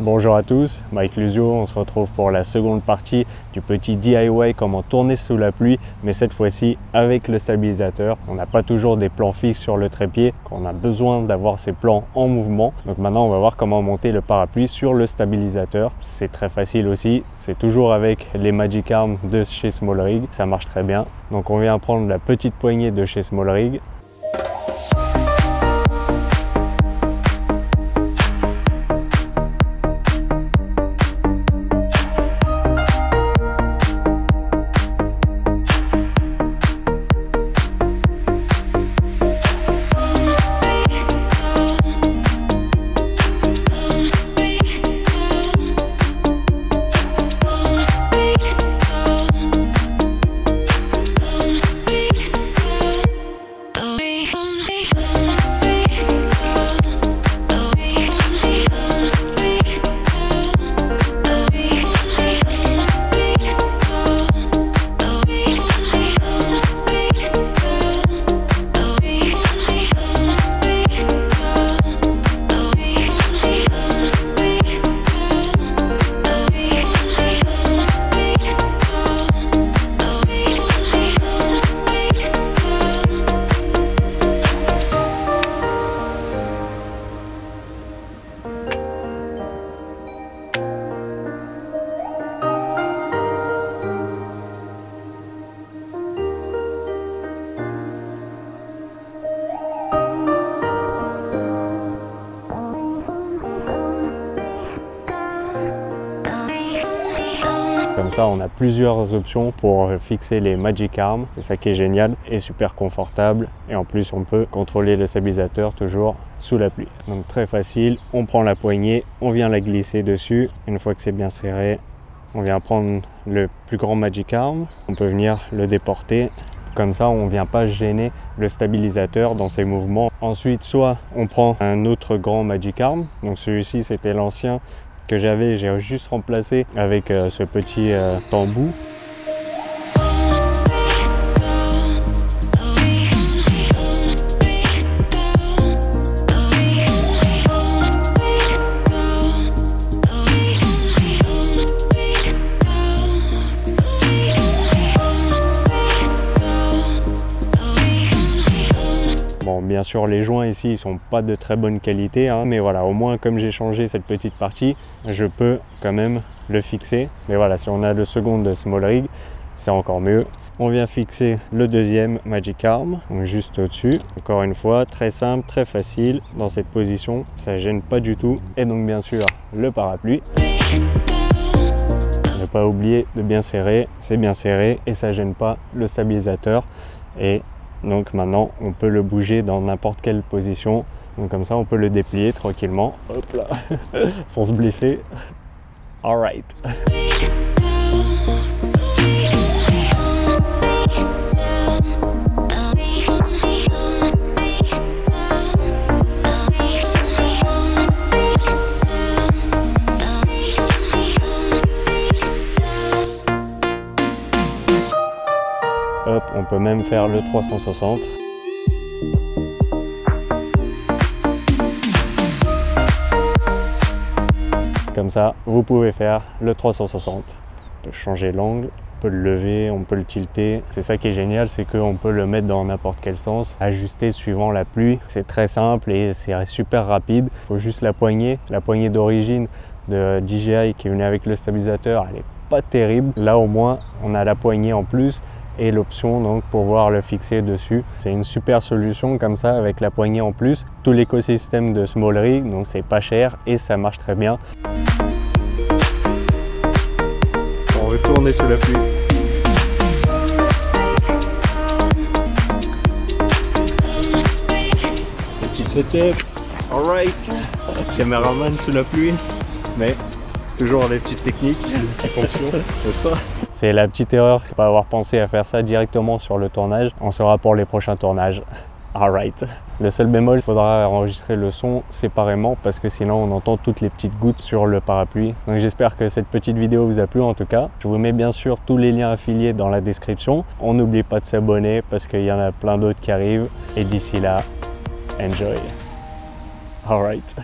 Bonjour à tous, Mike Lusio, on se retrouve pour la seconde partie du petit DIY comment tourner sous la pluie, mais cette fois-ci avec le stabilisateur. On n'a pas toujours des plans fixes sur le trépied, on a besoin d'avoir ces plans en mouvement. Donc maintenant on va voir comment monter le parapluie sur le stabilisateur. C'est très facile aussi, c'est toujours avec les Magic Arm de chez Small Rig, ça marche très bien. Donc on vient prendre la petite poignée de chez Small Rig. Comme ça, on a plusieurs options pour fixer les Magic Arm. C'est ça qui est génial et super confortable. Et en plus, on peut contrôler le stabilisateur toujours sous la pluie. Donc très facile, on prend la poignée, on vient la glisser dessus. Une fois que c'est bien serré, on vient prendre le plus grand Magic Arm. On peut venir le déporter. Comme ça, on ne vient pas gêner le stabilisateur dans ses mouvements. Ensuite, soit on prend un autre grand Magic Arm. Donc celui-ci, c'était l'ancien que j'avais, j'ai juste remplacé avec ce petit tambour. Bon, bien sûr, les joints ici, ils sont pas de très bonne qualité, hein, mais voilà, au moins, comme j'ai changé cette petite partie, je peux quand même le fixer. Mais voilà, si on a le second de Small Rig, c'est encore mieux. On vient fixer le deuxième Magic Arm, donc juste au-dessus. Encore une fois, très simple, très facile dans cette position, ça gêne pas du tout. Et donc, bien sûr, le parapluie. Ne pas oublier de bien serrer, c'est bien serré et ça gêne pas le stabilisateur. Et donc maintenant, on peut le bouger dans n'importe quelle position. Donc comme ça, on peut le déplier tranquillement, hop là, sans se blesser. Alright. Hop, on peut même faire le 360. Comme ça, vous pouvez faire le 360. On peut changer l'angle, on peut le lever, on peut le tilter. C'est ça qui est génial, c'est qu'on peut le mettre dans n'importe quel sens, ajuster suivant la pluie. C'est très simple et c'est super rapide. Il faut juste la poignée d'origine de DJI qui venait avec le stabilisateur, elle n'est pas terrible. Là au moins, on a la poignée en plus et l'option donc pour pouvoir le fixer dessus. C'est une super solution comme ça avec la poignée en plus. Tout l'écosystème de Small Rig, donc c'est pas cher et ça marche très bien. On veut tourner sous la pluie. Petit setup, alright. Caméraman sous la pluie, mais toujours les petites techniques qui fonctionnent, c'est ça. C'est la petite erreur de ne pas avoir pensé à faire ça directement sur le tournage. On saura pour les prochains tournages. Alright. Le seul bémol, il faudra enregistrer le son séparément parce que sinon on entend toutes les petites gouttes sur le parapluie. Donc j'espère que cette petite vidéo vous a plu en tout cas. Je vous mets bien sûr tous les liens affiliés dans la description. On n'oublie pas de s'abonner parce qu'il y en a plein d'autres qui arrivent. Et d'ici là, enjoy. Alright.